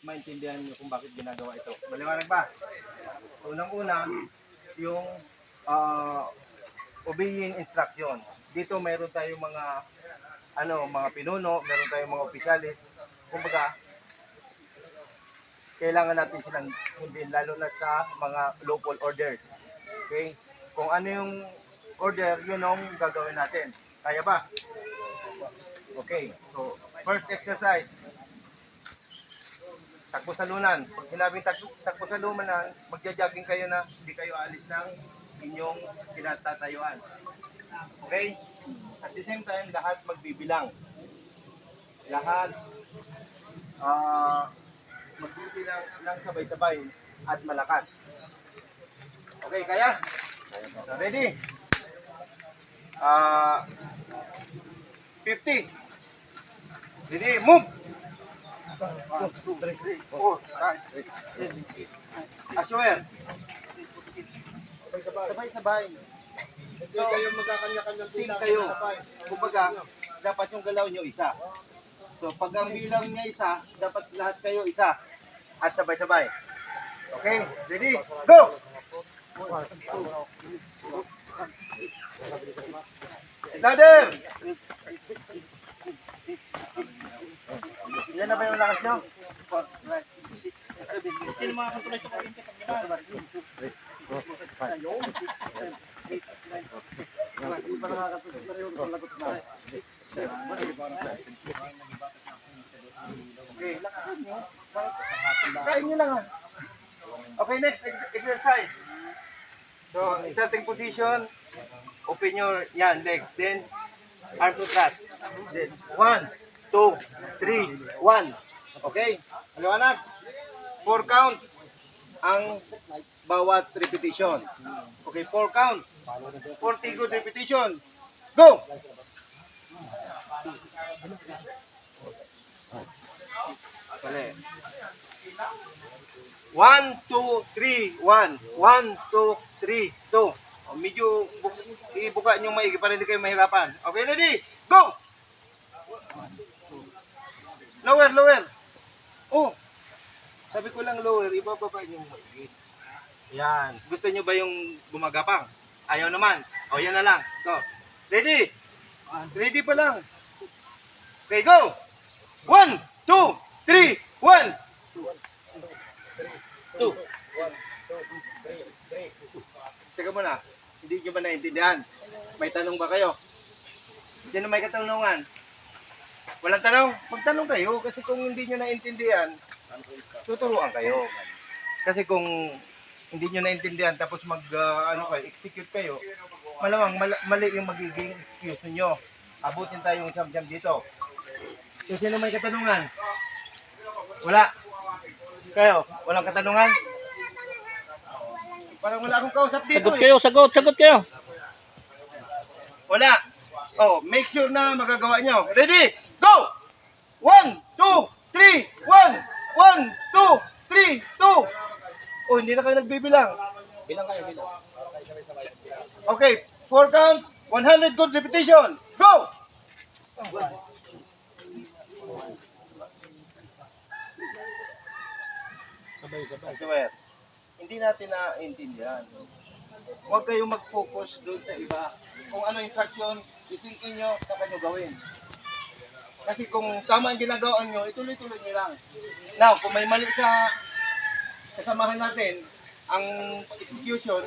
maintindihan nyo kung bakit ginagawa ito. Maliwanag ba? Unang-una, yung obeying instruction. Dito mayroon tayong mga pinuno, mayroon tayong mga opisyalis. Kumbaga, kailangan natin silang sundin, lalo na sa mga lawful order. Okay? Kung ano yung order, yun ang gagawin natin. Kaya ba? Okay. So, first exercise. Takbo sa lunan. Pag sinabing takbo sa lunan, magja-jogging kayo na hindi kayo alis ng inyong kinatatayuan. Okay? At the same time, lahat magbibilang. Lahat magbibilang ng sabay-sabay at malakas. Okay, kaya? Ready? 50. Ready, move! 1, 2, 3, 4, 5, 6, 7, 8. Assuer. Sabay-sabay. Hindi kayo magkakanya-kanya team kayo. Kumbaga, dapat yung galaw nyo isa. So, pag ang bilang niya isa, dapat lahat kayo isa. At sabay-sabay. Okay? Ready? Go! Ladder! Yan na ba yung lakas nyo? Sino mga kontrol sa kuryente pag ginawa? Okay, lakasan nyo. Kain nyo lang ah. Okay, next exercise. So, starting position, open your legs. Then, arms to thrust. Then, 1, 2, 3, 1. Okay? Maliwanag? 4 count ang bawat repetition. Okay, 4 count. 40 good repetition. Go! Kali. 1, 2, 3, 1. 1, 2, 3, 2. Medyo ibuka nyo maigi para hindi kayo mahirapan. Okay, ready? Go! Lower, lower. Oh, sabi ko lang lower, ibababa nyo maigi. Yan. Gusto nyo ba yung gumagapang? Ayaw naman. O, yan na lang. So, ready? Ready pa lang. Okay, go! 1, 2, 3, 1. 2. Teka muna, hindi nyo ba naintindihan? May tanong ba kayo? Sino may katanungan? Walang tanong? Magtanong kayo kasi kung hindi nyo naintindihan, tuturuan kayo. Kasi kung hindi nyo naintindihan tapos execute kayo, malamang mali yung magiging excuse nyo. Abutin tayong siyam-siyam dito. So, sino may katanungan? Wala. Kayo, walang katanungan? Parang wala akong kausap dito. Sagot kayo, sagot kayo. Wala. Oh, make sure na magagawa nyo. Ready? Go! 1, 2, 3, 1. 1, 2, 3, 2. Oh, hindi na kayo nagbibilang. Bilang kayo, bilang. Okay, 4 counts, 100 good repetition. Go! Sabay-sabay. Hindi natin naintindihan. Huwag kayong mag-focus doon sa iba. Kung ano instruction, isingin nyo, saka nyo gawin. Kasi kung tama ang ginagawa nyo, ituloy-tuloy nyo lang. Now, kung may mali sa kasamahan natin, ang execution,